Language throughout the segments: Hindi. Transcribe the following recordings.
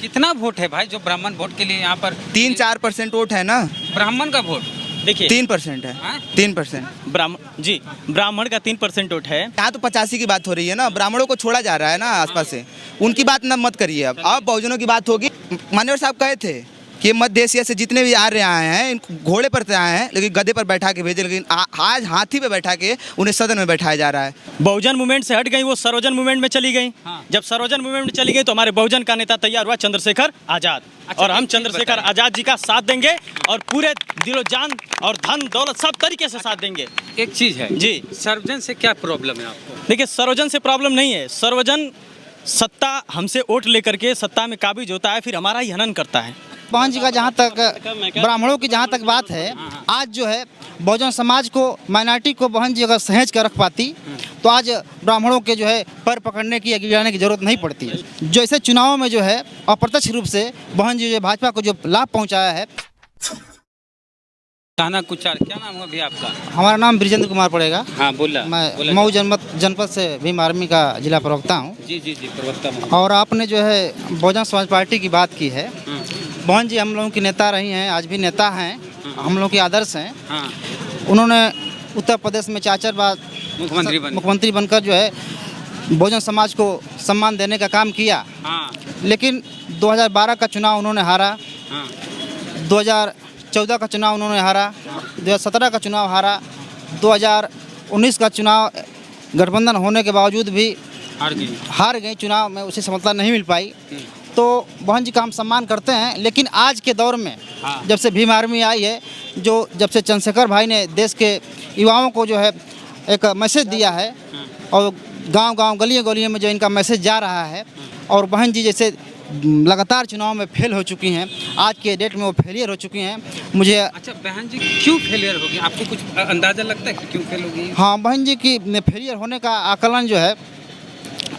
कितना वोट है भाई जो ब्राह्मण वोट के लिए यहाँ पर? 3-4% वोट है ना। ब्राह्मण का वोट देखिए 3% है। हाँ? 3%। ब्राह्मण का 3% वोट है। यहाँ तो 85 की बात हो रही है ना, ब्राह्मणों को छोड़ा जा रहा है ना आसपास से, उनकी बात ना मत करिए। अब बहुजनों की बात होगी। मान्यवर साहब कहे थे कि मध्य एशिया से जितने भी आ रहे आए हैं इनको घोड़े पर से आए हैं, लेकिन गधे पर बैठा के भेजे, लेकिन आज हाथी पे बैठा के उन्हें सदन में बैठाया जा रहा है। बहुजन मूवमेंट से हट गई, वो सर्वजन मूवमेंट में चली गई। हाँ। जब सर्वजन मूवमेंट में चली गई तो हमारे बहुजन का नेता तैयार हुआ चंद्रशेखर आजाद। अच्छा, और हम एक चीज़ चंद्रशेखर बताइए। आजाद जी का साथ देंगे और पूरे दिलो जान और धन दौलत सब तरीके से साथ देंगे। एक चीज है जी। सर्वजन से क्या प्रॉब्लम है आपको? देखिए सर्वजन से प्रॉब्लम नहीं है। सर्वजन सत्ता हमसे वोट लेकर के सत्ता में काबिज होता है, फिर हमारा ही हनन करता है। बहन जी का जहाँ तक ब्राह्मणों की जहाँ तक बात है, आज जो है बहुजन समाज को, माइनॉरिटी को बहन जी अगर सहेज कर रख पाती तो आज ब्राह्मणों के जो है पैर पकड़ने की, गिराने की जरूरत नहीं पड़ती। जैसे चुनाव में जो है अप्रत्यक्ष रूप से बहन जी जो भाजपा को जो लाभ पहुँचाया है। ताना कुचार, क्या नाम है अभी आपका? हमारा नाम ब्रिजेंद्र कुमार पड़ेगा। हाँ बोला। मैं मऊ जनपद से भीम आर्मी का जिला प्रवक्ता हूँ। जी जी जी प्रवक्ता। और आपने जो है बहुजन समाज पार्टी की बात की है। बहन जी हम लोगों की नेता रही हैं, आज भी नेता हैं, हम लोगों के आदर्श हैं। हाँ। उन्होंने उत्तर प्रदेश में 4 बार मुख्यमंत्री बनकर जो है बहुजन समाज को सम्मान देने का काम किया। हाँ। लेकिन 2012 का चुनाव उन्होंने हारा, हाँ। 2014 का चुनाव उन्होंने हारा, 2017 का चुनाव हारा, 2019 का चुनाव गठबंधन होने के बावजूद भी हार गई। चुनाव में उसे सफलता नहीं मिल पाई। तो बहन जी का हम सम्मान करते हैं, लेकिन आज के दौर में जब से भीम आर्मी आई है, जब से चंद्रशेखर भाई ने देश के युवाओं को जो है एक मैसेज दिया है, और गांव-गांव गलियों में जो इनका मैसेज जा रहा है, और बहन जी जैसे लगातार चुनाव में फेल हो चुकी हैं, आज के डेट में वो फेलियर हो चुकी हैं। मुझे अच्छा बहन जी क्यों फेलियर होगी, आपको कुछ अंदाजा लगता है कि क्यों फेल होगी? हाँ, बहन जी की फेलियर होने का आकलन जो है,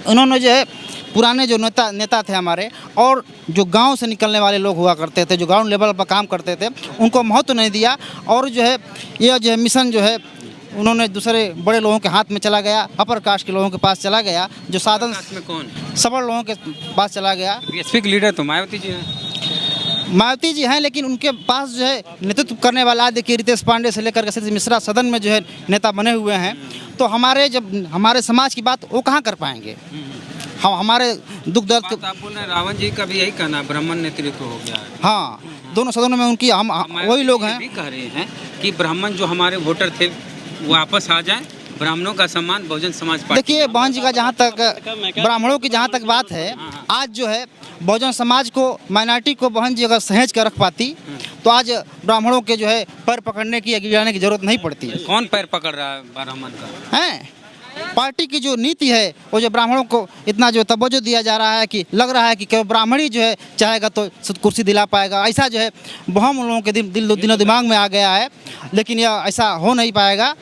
उन्होंने जो है पुराने जो नेता थे हमारे, और जो गांव से निकलने वाले लोग हुआ करते थे, जो ग्राउंड लेवल पर काम करते थे, उनको महत्व नहीं दिया। और जो है यह जो है मिशन जो है उन्होंने दूसरे बड़े लोगों के हाथ में चला गया, अपर कास्ट के लोगों के पास चला गया, जो साधन में कौन सबल लोगों के पास चला गया। बीएसपी के लीडर तो मायावती जी हैं। मायावती जी हैं, लेकिन उनके पास जो है नेतृत्व करने वाला, देखिए रितेश पांडे से लेकर के मिश्रा सदन में जो है नेता बने हुए हैं। तो हमारे समाज की बात वो कहाँ कर पाएंगे? हम हमारे दुख दर्द के आप बोल रहे हैं, रावण जी का भी यही कहना, ब्राह्मण नेतृत्व हो गया है। हाँ, दोनों सदनों में उनकी हम वही लोग हैं। भी कह रहे हैं कि ब्राह्मण जो हमारे वोटर थे वो वापस आ जाएं, ब्राह्मणों का सम्मान बहुजन समाज पार्टी। देखिए बहन जी का जहाँ तक ब्राह्मणों की जहाँ तक बात है, आज जो है बहुजन समाज को, माइनॉरिटी को बहन जी अगर सहेज कर रख पाती तो आज ब्राह्मणों के जो है पैर पकड़ने की, गिराने की जरूरत नहीं पड़ती। कौन पैर पकड़ रहा है ब्राह्मण का? हैं, पार्टी की जो नीति है, वो जो ब्राह्मणों को इतना जो तवज्जो दिया जा रहा है कि लग रहा है कि केवल ब्राह्मण ही जो है चाहेगा तो कुर्सी दिला पाएगा, ऐसा जो है वहम उन लोगों के दिलो दिमाग में आ गया है। लेकिन यह ऐसा हो नहीं पाएगा।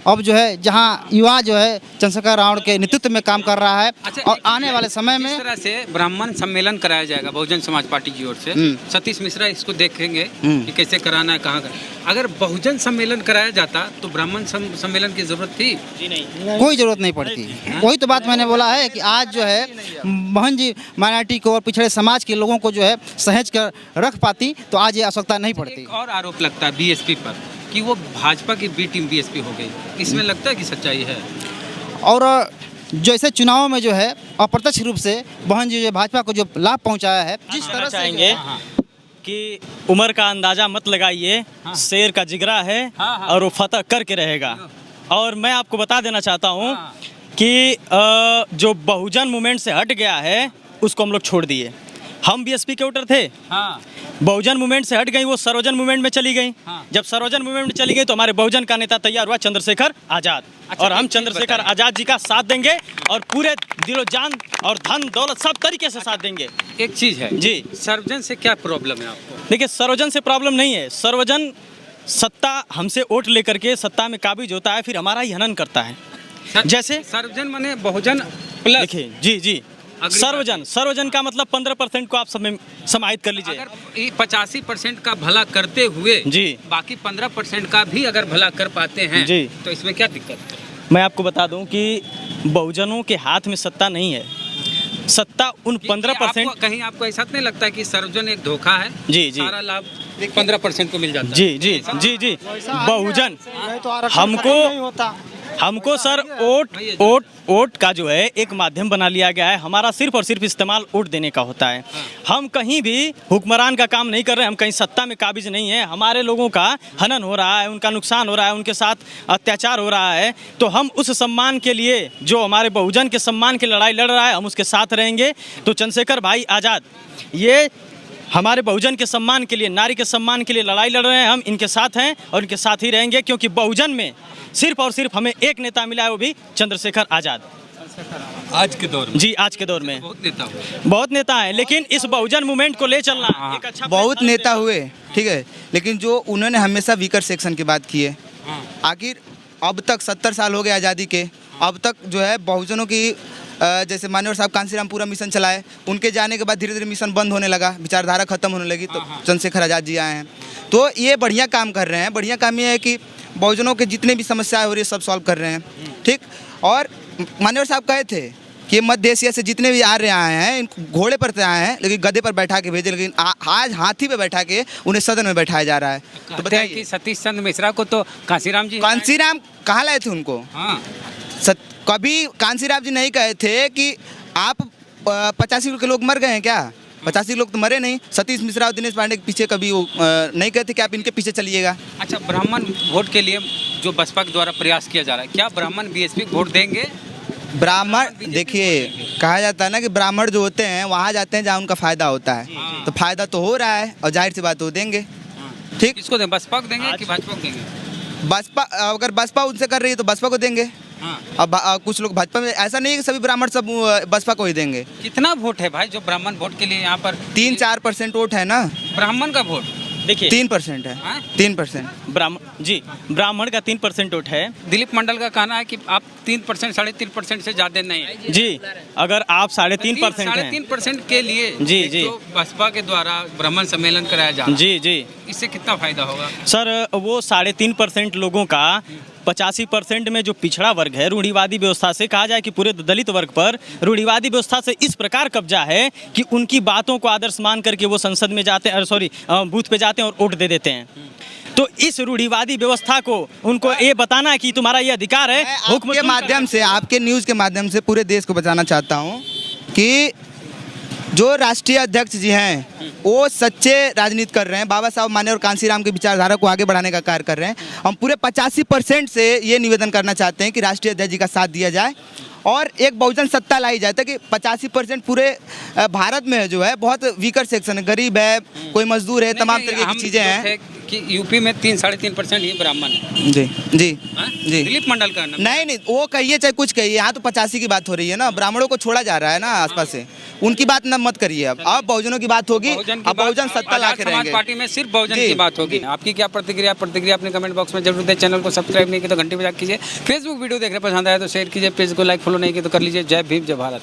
अब जो है जहां युवा जो है चंद्रशेखर रावण के नेतृत्व में काम कर रहा है, और आने वाले समय में इस तरह से ब्राह्मण सम्मेलन कराया जाएगा बहुजन समाज पार्टी की ओर से। सतीश मिश्रा इसको देखेंगे कि कैसे कराना है, कहाँ अगर बहुजन सम्मेलन कराया जाता तो ब्राह्मण सम्मेलन की जरूरत थी? नहीं, कोई जरूरत नहीं पड़ती। वही तो बात मैंने बोला है कि आज जो है बहन जी माइनॉरिटी को और पिछड़े समाज के लोगों को जो है सहेज कर रख पाती तो आज ये आवश्यकता नहीं पड़ती। एक और आरोप लगता है बीएसपी पर कि वो भाजपा की बी टीम बीएसपी हो गई, इसमें लगता है कि सच्चाई है? और जैसे चुनाव में जो है अप्रत्यक्ष रूप से बहन जी जो भाजपा को जो लाभ पहुंचाया है, जिस तरह से चाहेंगे कि उम्र का अंदाजा मत लगाइए, शेर का जिगरा है और वो फतह करके रहेगा। और मैं आपको बता देना चाहता हूँ कि जो बहुजन मूवमेंट से हट गया है उसको हम लोग छोड़ दिए। हम बीएसपी के वोटर थे, बहुजन मूवमेंट से हट गई, वो सर्वजन मूवमेंट में चली गई। जब सर्वजन मूवमेंट में चली गई तो हमारे बहुजन का नेता तैयार हुआ चंद्रशेखर आजाद। और हम चंद्रशेखर आजाद जी का साथ देंगे और पूरे दिलो जान और धन दौलत सब तरीके से साथ देंगे। एक चीज है जी, सर्वजन से क्या प्रॉब्लम है आपको? देखिए सर्वजन से प्रॉब्लम नहीं है। सर्वजन सत्ता हमसे वोट लेकर के सत्ता में काबिज होता है, फिर हमारा ही हनन करता है। जैसे सर्वजन माने बहुजन प्लस। देखिए जी, सर्वजन का मतलब 15% को आप समाहित कर लीजिए। अगर 85% का भला करते हुए जी बाकी 15% का भी अगर भला कर पाते हैं जी, तो इसमें क्या दिक्कत है? मैं आपको बता दूं कि बहुजनों के हाथ में सत्ता नहीं है, सत्ता उन कि 15%। कहीं आपको ऐसा नहीं लगता है कि सर्वजन एक धोखा है? जी जी सारा लाभ 15% को मिल जाता है। जी जी जी जी बहुजन हमको सर वोट का जो है एक माध्यम बना लिया गया है। हमारा सिर्फ और सिर्फ इस्तेमाल वोट देने का होता है। हम कहीं भी हुक्मरान का काम नहीं कर रहे हैं, हम कहीं सत्ता में काबिज नहीं है। हमारे लोगों का हनन हो रहा है, उनका नुकसान हो रहा है, उनके साथ अत्याचार हो रहा है, तो हम उस सम्मान के लिए, जो हमारे बहुजन के सम्मान की लड़ाई लड़ रहा है, हम उसके साथ रहेंगे। तो चंद्रशेखर भाई आज़ाद ये हमारे बहुजन के सम्मान के लिए, नारी के सम्मान के लिए लड़ाई लड़ रहे हैं। हम इनके साथ हैं और इनके साथ ही रहेंगे, क्योंकि बहुजन में सिर्फ और सिर्फ हमें एक नेता मिला है, वो भी चंद्रशेखर आज़ाद। आज के दौर में जी आज के दौर में बहुत नेता हैं, लेकिन इस बहुजन मूवमेंट को ले चलना एक अच्छा बहुत नेता हुए, ठीक है, लेकिन जो उन्होंने हमेशा वीकर सेक्शन की बात की है। आखिर अब तक 70 साल हो गए आज़ादी के, अब तक जो है बहुजनों की जैसे मान्यवर साहब कांसीराम पूरा मिशन चलाए, उनके जाने के बाद धीरे धीरे मिशन बंद होने लगा, विचारधारा खत्म होने लगी, तो चंद्रशेखर आज़ाद जी आए हैं। तो ये बढ़िया काम कर रहे हैं। बढ़िया काम ये है कि बहुजनों के जितने भी समस्याएं हो रही है सब सॉल्व कर रहे हैं, ठीक। और मान्यवर साहब कहे थे कि मध्य एशिया से जितने भी आ रहे आए हैं, इनको घोड़े पर आए हैं, लेकिन गधे पर बैठा के भेजे, लेकिन आज हाथी पे बैठा के उन्हें सदन में बैठाया जा रहा है। तो बताइए कि सतीश चंद्र मिश्रा को तो कांसीराम जी कहाँ लाए थे उनको? कभी कांसीराम जी नहीं कहे थे कि आप 85 के लोग मर गए हैं क्या? 85 लोग तो मरे नहीं। सतीश मिश्रा और दिनेश पांडे के पीछे कभी वो नहीं कहते कि आप इनके पीछे चलिएगा। अच्छा, ब्राह्मण वोट के लिए जो बसपा के द्वारा प्रयास किया जा रहा है, क्या ब्राह्मण बीएसपी वोट देंगे? ब्राह्मण देखिए, कहा जाता है ना कि ब्राह्मण जो होते हैं वहाँ जाते हैं जहाँ उनका फायदा होता है, तो फायदा तो हो रहा है और जाहिर सी बात वो देंगे, ठीक। किसको देंगे, बसपा को देंगे कि भाजपा को देंगे? बसपा, अगर बसपा उनसे कर रही है तो बसपा को देंगे। अब कुछ लोग भाजपा में, ऐसा नहीं है कि सभी ब्राह्मण सब बसपा को ही देंगे। कितना वोट है भाई जो ब्राह्मण वोट के लिए यहाँ पर? 3-4% वोट है ना ब्राह्मण का वोट। देखिए 3% है, 3%। ब्राह्मण का 3% वोट है। दिलीप मंडल का कहना है कि आप 3%, 3.5% से ज्यादा नहीं है। जी, अगर आप 3.5% 3.5% के लिए जी जी तो बसपा के द्वारा ब्राह्मण सम्मेलन कराया जा रहा है, जी जी, इससे कितना फायदा होगा सर? वो 3.5% लोगों का 85% में जो पिछड़ा वर्ग है, रूढ़िवादी व्यवस्था से, कहा जाए कि पूरे दलित वर्ग पर रूढ़िवादी व्यवस्था से इस प्रकार कब्जा है कि उनकी बातों को आदर्श मान करके वो संसद में जाते हैं, बूथ पे जाते हैं और वोट दे देते हैं। तो इस रूढ़िवादी व्यवस्था को उनको ये बताना है कि तुम्हारा ये अधिकार है। हुक्म के माध्यम से, आपके न्यूज़ के माध्यम से पूरे देश को बताना चाहता हूँ कि जो राष्ट्रीय अध्यक्ष जी हैं वो सच्चे राजनीति कर रहे हैं, बाबा साहब मान्य और कांसीराम की विचारधारा को आगे बढ़ाने का कार्य कर रहे हैं। हम पूरे 85% से ये निवेदन करना चाहते हैं कि राष्ट्रीय अध्यक्ष जी का साथ दिया जाए और एक बहुजन सत्ता लाई जाए, ताकि 85% पूरे भारत में जो है बहुत वीकर सेक्शन है, गरीब है, कोई मजदूर है, तमाम तरीके की चीज़ें हैं कि यूपी में 3-3.5% ही ब्राह्मण है। जी जी जी। दिलीप मंडल का नहीं, वो कहिए चाहे कुछ कहिए, यहाँ तो 85 की बात हो रही है ना, ब्राह्मणों को छोड़ा जा रहा है ना आसपास से, उनकी बात ना मत करिए। अब बहुजनों की बात होगी, अब बहुजन सत्ता ला के रहेंगे। पार्टी में सिर्फ बहुजन की बात होगी। आपकी क्या प्रतिक्रिया अपने कमेंट बॉक्स में जरूर दें। चैनल को सब्सक्राइब नहीं किया तो घंटी बजा कीजिए। फेसबुक वीडियो देख रहे पसंद आया तो शेयर कीजिए, पेज को लाइक फॉलो नहीं किया तो कर लीजिए। जय भीम, जय भारत।